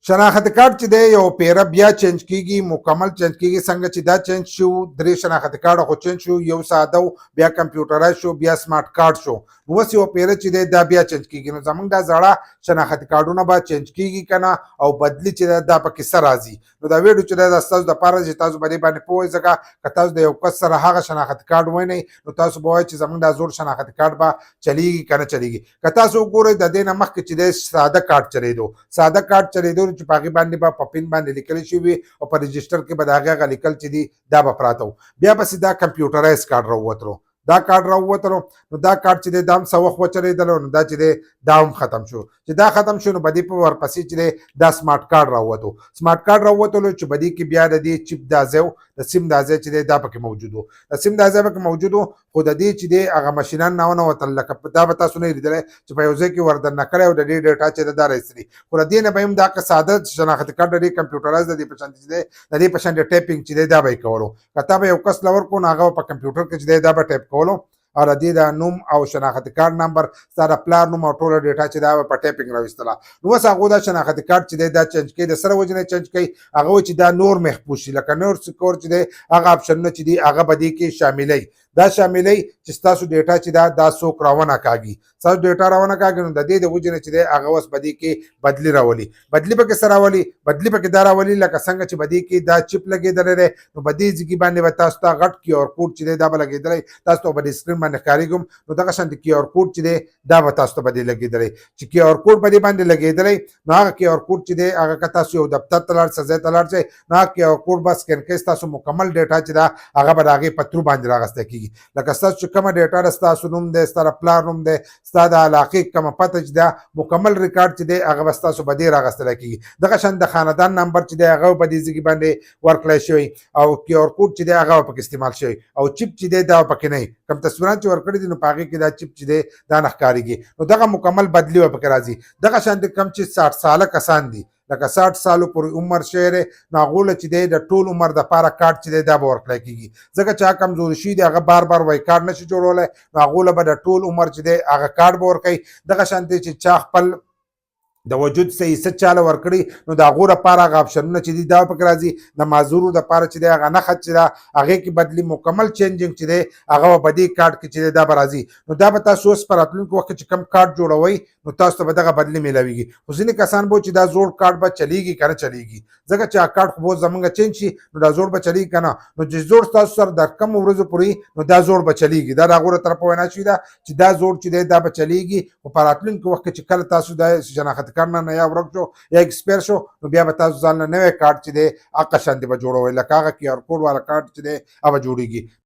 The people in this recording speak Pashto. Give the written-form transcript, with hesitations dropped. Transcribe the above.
شناختی کارت چې دی یو پیره بیا چینج کیږي، مکمل چینج کیږي. څنګه چې دا چینج شو 3 شناختی کارت خو چینج شو، یو ساده بیا کمپیوټرایز شو، بیا سمارټ کارت شو. نو اوس یو پیره چې دی دا بیا چینج کیږي. نو زمونږ دا زړه شناختی کارتونه به چینج کیږي کنه او بدلی چې دا په کیسه راځي. نو دا ویډیو چې دا تاسو د پاره چې تاسو باندې باندې پوهی، ځکه که تاسو د یو کس سره هغه شناختی کارت وینئ نو تاسو به وایئ چې زمونږ دا زوړ شناختی کارت به چلیږي کنه چلیږي. که تاسو وګورئ د دې نه مخکې چې دی ساده کارت چلیدو، ساده کارت چلیدو چې په هغې باندې په پین باندې لیکل شوي او په رجسټر کې به د هغې هغه لیکل چې دي دا به پراته وو. بیا پسې دا کمپیوټرایز کارت راووتلو، دا کارت راووتلو. نو دا کارت چې دی دا هم څه وخت وچلېدلو، نو دا چې دی دا هم ختم شو. چې دا ختم شو نو په دې په ورپسې چې دی دا سمارټ کارت راووتو. سمارټ کارت راووتلو چې په دې کې بیا د دې چپ دا ځای د سیم دا ځای چې دی دا پکې موجود و، د سیم دا ځای پکې موجود و. خو د دې چې دی هغه مشینان نه ونوتل، لکه دا به تاسو نه لیدلی چې په یو ځای کې ور دننه کړی او د دې ډیټا چې دا راایستلي. خو د دې نه به هم دا که ساده شناختی کارت د دې کمپیوټرایز د دې په شان چې دی د دې په شان د ټایپینګ چې دی دا به یې کولو. که تا به یو کس له ورکړو نو هغه په کمپیوټر کې چې دی دا به ټایپ کولو او د دې د نوم او شناختی کارت نمبر، ستا د پلار نوم او ټوله ډیټا چې دا به په ټایپینګ راویستله. نو اوس هغو دا شناختی کارت چې دی دا چینج کوي. د سره وجې نه چینج کوي، هغه وایي چې دا نور محفوظ شي، لکه نور سکور چې دی هغه اپشنونه چې دي هغه به دې کې شاملوي. دا شاملوي چې ستاسو ډیټا چې دا څوک راونه کاږي، ستاسو ډیټا راونه کاږي. نو د دې د وجې نه چې دی هغه اوس به دې کې بدلي راولي. بدلي پکې څه راولي؟ بدلي پکې دا راولي لکه څنګه چې به دې کې دا چپ لګېدلی دی نو په دې ځګي باندې به تاسو ته غټ کیو آر کوډ چې دی دا به لګېدلی، تاسو ته به د سکرین باندې ښکارېږي. نو دغه شان د کیو آر کوډ چې دی دا به تاسو ته به دې لګېدلی. چې کیو آر کوډ به دې باندې لګېدلی نو هغه کیو آر کوډ چې دی هغه که تاسو یو دفتر ته لاړ شئ، ځای ته لاړ شئ نو هغه کیو آر کوډ به سکین کوي، ستاسو مکمل ډیټا چې ده هغه به د هغې په ترو باندې راغستی کېږي. لکه ستاسو چې کومه ډیټا ده، ستاسو نوم دی، ستا د پلار نوم دی، ستا د علاقې کومه پته چې ده مکمل ریکارډ چې دی هغه به ستاسو به دې راغستلی کېږي. دغه شان د خاندان نمبر چې دی هغه په دې ځګي باندې ورکړی شوی او کیو آر کوډ چې دی هغه به پکې استعمال شوی او چپ چې دی دا به پکې نه وي. کوم تصویرات چې ورکړي دي نو په هغې کې دا چپ چې دی دا نه ښکارېږي. نو دغه مکمل بدلي به پکې راځي. دغه شان د کوم چې 60 ساله کسان دي، لکه 60 سالو پورې عمر شوی دی نو هغو له چې دی د ټول عمر دپاره کارت چې دی دا به ورکړی کېږي. ځکه چې هغه کمزوري شوي دي هغه بار بار وایي کارت نشي جوړولی نو هغو له به د ټول عمر چې دی هغه کارت به ورکوي. دغه شانتې چې چا خپل د وجود څه حصه چاله ورکړي نو د هغو لپاره هغه اپشنونه چې دي دا پکې راځي. د معذورو لپاره چې دی هغه نښه چې ده هغې کې بدلي مکمل چینجینګ چې دی هغه به په دې کارت کې چې دی دا به راځي. نو دا به تاسو اوس په راتلونکي وخت کې چې کوم کارت جوړوئ نو تاسو ته به دغه بدلي میلاویږي. خو ځینې کسان به چې دا زوړ کارت به چلیږي که نه چلیږي، ځکه چې هغه کارت خو به زمونږ چینج شي نو دا زوړ به چلیږي که نه. نو چې زوړ ستاسو سره د کمو ورځو پورې نو دا زوړ به چلیږي. دا د هغو له طرفه وینا شوې ده چې دا زوړ چې دی دا به چلیږي. خو په راتلونکي وخت کې چې کله تاسو د شناختی کارت نه یا ورک شو یا ایکسپایر شو نو بیا به تاسو ځان له نوی کارت چې دی هغه شانتې به جوړوئ، لکه هغه کیو آر کوډ والا کارت چې دی هغه به جوړېږي.